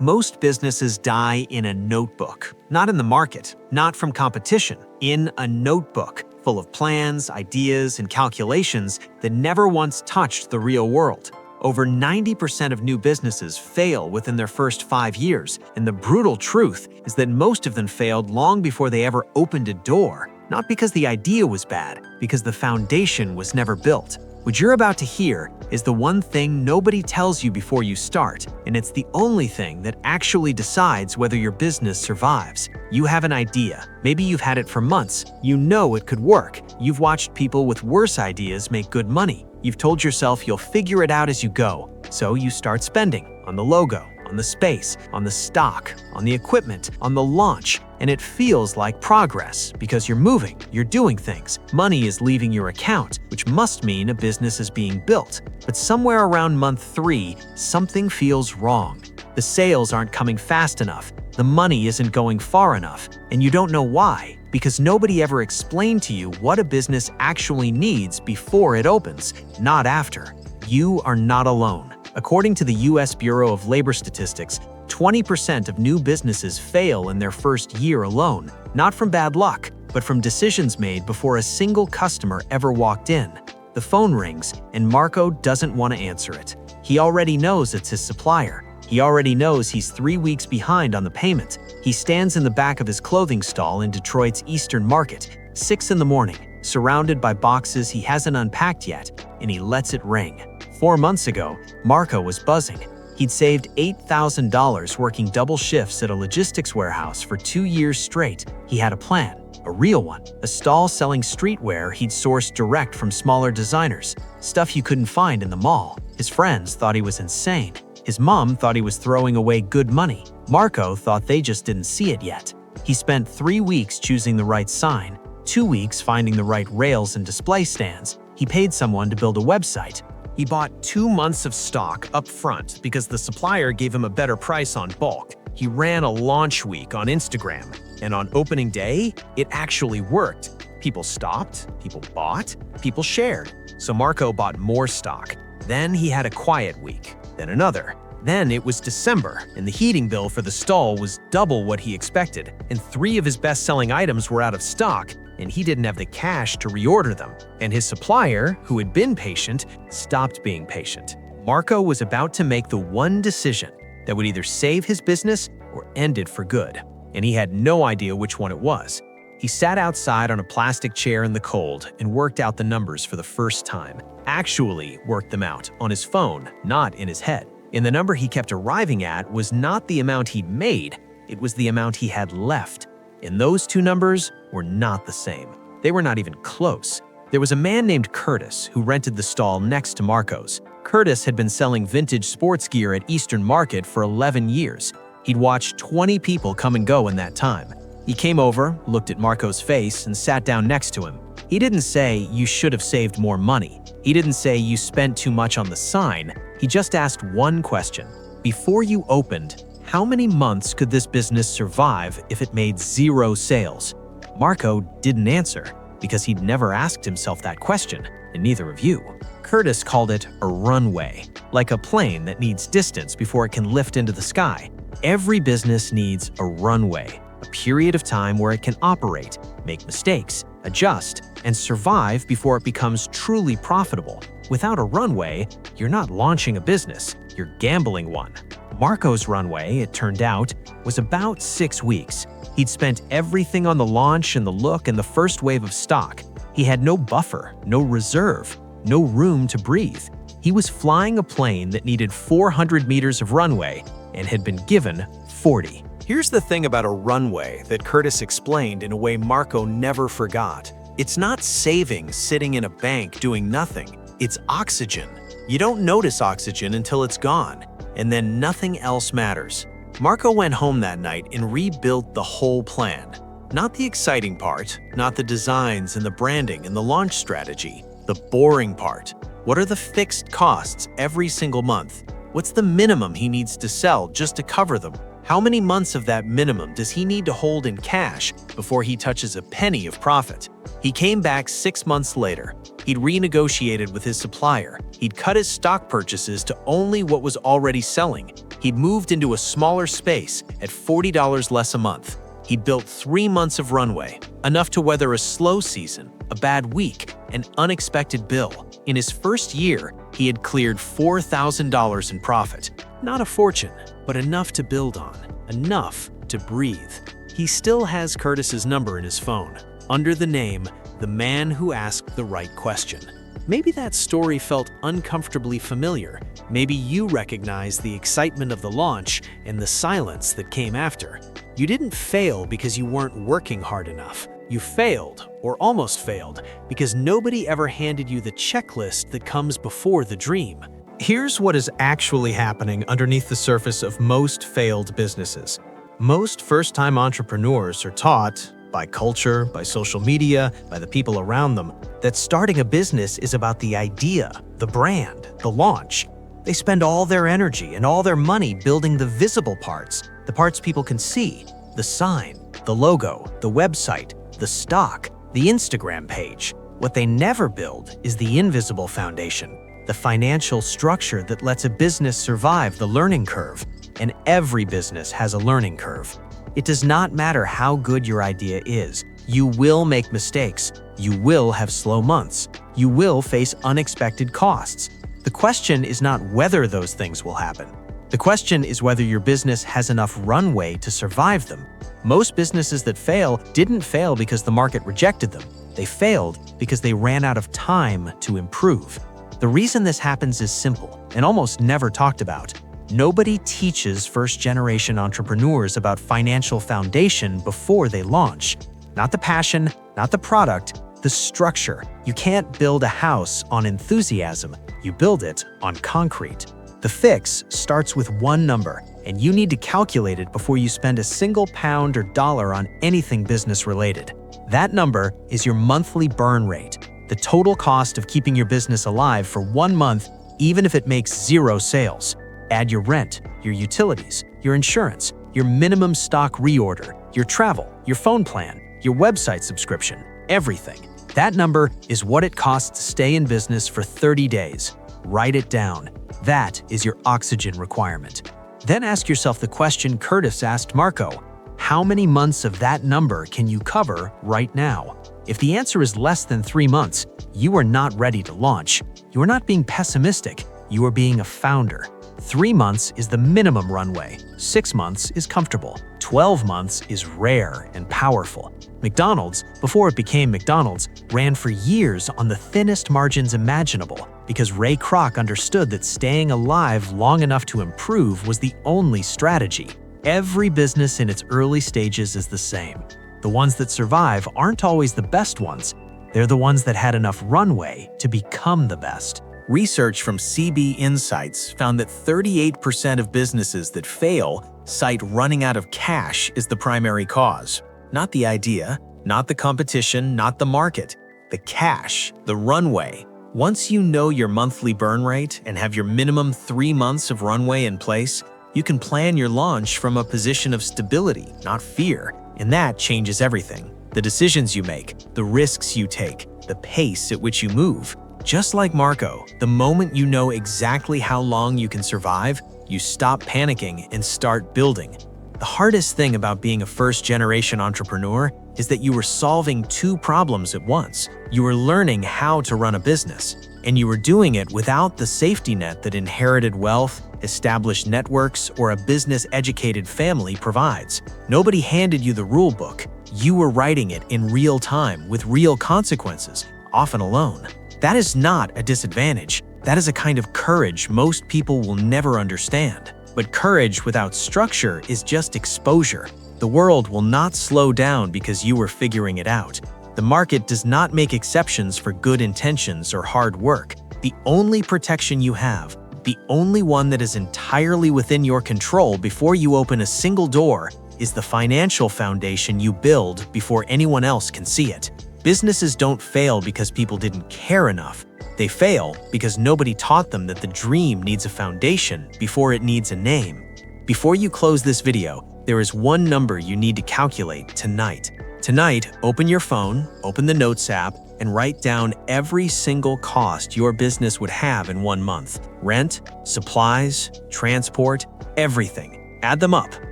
Most businesses die in a notebook, not in the market, not from competition, in a notebook full of plans, ideas, and calculations that never once touched the real world. Over 90% of new businesses fail within their first 5 years, and the brutal truth is that most of them failed long before they ever opened a door, not because the idea was bad, because the foundation was never built. What you're about to hear is the one thing nobody tells you before you start, and it's the only thing that actually decides whether your business survives. You have an idea. Maybe you've had it for months. You know it could work. You've watched people with worse ideas make good money. You've told yourself you'll figure it out as you go. So you start spending on the logo, on the space, on the stock, on the equipment, on the launch, and it feels like progress because you're moving, you're doing things. Money is leaving your account, which must mean a business is being built. But somewhere around month 3, something feels wrong. The sales aren't coming fast enough, the money isn't going far enough, and you don't know why, because nobody ever explained to you what a business actually needs before it opens, not after. You are not alone. According to the U.S. Bureau of Labor Statistics, 20% of new businesses fail in their first year alone, not from bad luck, but from decisions made before a single customer ever walked in. The phone rings, and Marco doesn't want to answer it. He already knows it's his supplier. He already knows he's 3 weeks behind on the payment. He stands in the back of his clothing stall in Detroit's Eastern Market, 6 in the morning, surrounded by boxes he hasn't unpacked yet, and he lets it ring. 4 months ago, Marco was buzzing. He'd saved $8,000 working double shifts at a logistics warehouse for 2 years straight. He had a plan, a real one, a stall selling streetwear he'd sourced direct from smaller designers, stuff you couldn't find in the mall. His friends thought he was insane. His mom thought he was throwing away good money. Marco thought they just didn't see it yet. He spent 3 weeks choosing the right sign, 2 weeks finding the right rails and display stands. He paid someone to build a website. He bought 2 months of stock up front because the supplier gave him a better price on bulk. He ran a launch week on Instagram, and on opening day, it actually worked. People stopped, people bought, people shared. So Marco bought more stock. Then he had a quiet week, then another. Then it was December, and the heating bill for the stall was double what he expected, and 3 of his best-selling items were out of stock, and he didn't have the cash to reorder them. And his supplier, who had been patient, stopped being patient. Marco was about to make the one decision that would either save his business or end it for good, and he had no idea which one it was. He sat outside on a plastic chair in the cold and worked out the numbers for the first time. Actually worked them out on his phone, not in his head. And the number he kept arriving at was not the amount he'd made, it was the amount he had left. And those two numbers were not the same. They were not even close. There was a man named Curtis who rented the stall next to Marco's. Curtis had been selling vintage sports gear at Eastern Market for 11 years. He'd watched 20 people come and go in that time. He came over, looked at Marco's face, and sat down next to him. He didn't say, "You should have saved more money." He didn't say, "You spent too much on the sign." He just asked one question. Before you opened, how many months could this business survive if it made 0 sales? Marco didn't answer because he'd never asked himself that question, and neither of you. Curtis called it a runway, like a plane that needs distance before it can lift into the sky. Every business needs a runway, a period of time where it can operate, make mistakes, adjust, and survive before it becomes truly profitable. Without a runway, you're not launching a business, you're gambling one. Marco's runway, it turned out, was about 6 weeks. He'd spent everything on the launch and the look and the first wave of stock. He had no buffer, no reserve, no room to breathe. He was flying a plane that needed 400 meters of runway and had been given 40. Here's the thing about a runway that Curtis explained in a way Marco never forgot. It's not savings sitting in a bank doing nothing. It's oxygen. You don't notice oxygen until it's gone, and then nothing else matters. Marco went home that night and rebuilt the whole plan. Not the exciting part, not the designs and the branding and the launch strategy. The boring part. What are the fixed costs every single month? What's the minimum he needs to sell just to cover them? How many months of that minimum does he need to hold in cash before he touches a penny of profit? He came back 6 months later. He'd renegotiated with his supplier. He'd cut his stock purchases to only what was already selling. He'd moved into a smaller space at $40 less a month. He'd built 3 months of runway, enough to weather a slow season, a bad week, an unexpected bill. In his first year, he had cleared $4,000 in profit. Not a fortune, but enough to build on, enough to breathe. He still has Curtis's number in his phone, under the name The Man Who Asked the Right Question. Maybe that story felt uncomfortably familiar. Maybe you recognize the excitement of the launch and the silence that came after. You didn't fail because you weren't working hard enough. You failed, or almost failed, because nobody ever handed you the checklist that comes before the dream. Here's what is actually happening underneath the surface of most failed businesses. Most first-time entrepreneurs are taught, by culture, by social media, by the people around them, that starting a business is about the idea, the brand, the launch. They spend all their energy and all their money building the visible parts, the parts people can see, the sign, the logo, the website, the stock, the Instagram page. What they never build is the invisible foundation, the financial structure that lets a business survive the learning curve. And every business has a learning curve. It does not matter how good your idea is. You will make mistakes. You will have slow months. You will face unexpected costs. The question is not whether those things will happen. The question is whether your business has enough runway to survive them. Most businesses that fail didn't fail because the market rejected them. They failed because they ran out of time to improve. The reason this happens is simple and almost never talked about. Nobody teaches first-generation entrepreneurs about financial foundation before they launch. Not the passion, not the product, the structure. You can't build a house on enthusiasm. You build it on concrete. The fix starts with one number, and you need to calculate it before you spend a single pound or dollar on anything business-related. That number is your monthly burn rate, the total cost of keeping your business alive for 1 month, even if it makes 0 sales. Add your rent, your utilities, your insurance, your minimum stock reorder, your travel, your phone plan, your website subscription, everything. That number is what it costs to stay in business for 30 days. Write it down. That is your oxygen requirement. Then ask yourself the question Curtis asked Marco. How many months of that number can you cover right now? If the answer is less than 3 months, you are not ready to launch. You are not being pessimistic. You are being a founder. 3 months is the minimum runway. 6 months is comfortable. 12 months is rare and powerful. McDonald's, before it became McDonald's, ran for years on the thinnest margins imaginable because Ray Kroc understood that staying alive long enough to improve was the only strategy. Every business in its early stages is the same. The ones that survive aren't always the best ones. They're the ones that had enough runway to become the best. Research from CB Insights found that 38% of businesses that fail cite running out of cash as the primary cause. Not the idea, not the competition, not the market. The cash, the runway. Once you know your monthly burn rate and have your minimum 3 months of runway in place, you can plan your launch from a position of stability, not fear. And that changes everything. The decisions you make, the risks you take, the pace at which you move. Just like Marco, the moment you know exactly how long you can survive, you stop panicking and start building. The hardest thing about being a first-generation entrepreneur is that you were solving 2 problems at once. You were learning how to run a business, and you were doing it without the safety net that inherited wealth, established networks, or a business-educated family provides. Nobody handed you the rule book. You were writing it in real time with real consequences, often alone. That is not a disadvantage. That is a kind of courage most people will never understand. But courage without structure is just exposure. The world will not slow down because you were figuring it out. The market does not make exceptions for good intentions or hard work. The only protection you have, the only one that is entirely within your control before you open a single door, is the financial foundation you build before anyone else can see it. Businesses don't fail because people didn't care enough. They fail because nobody taught them that the dream needs a foundation before it needs a name. Before you close this video, there is one number you need to calculate tonight. Tonight, open your phone, open the Notes app, and write down every single cost your business would have in 1 month. Rent, supplies, transport, everything. Add them up.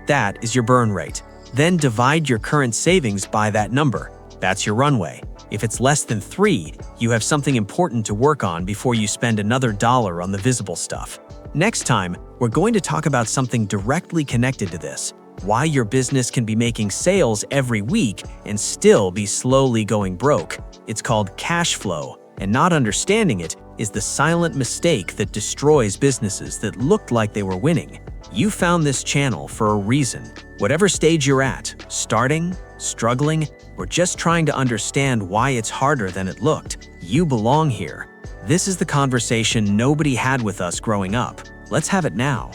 That is your burn rate. Then divide your current savings by that number. That's your runway. If it's less than 3, you have something important to work on before you spend another dollar on the visible stuff. Next time, we're going to talk about something directly connected to this: why your business can be making sales every week and still be slowly going broke. It's called cash flow, and not understanding it is the silent mistake that destroys businesses that looked like they were winning. You found this channel for a reason. Whatever stage you're at, starting, struggling, or just trying to understand why it's harder than it looked, you belong here. This is the conversation nobody had with us growing up. Let's have it now.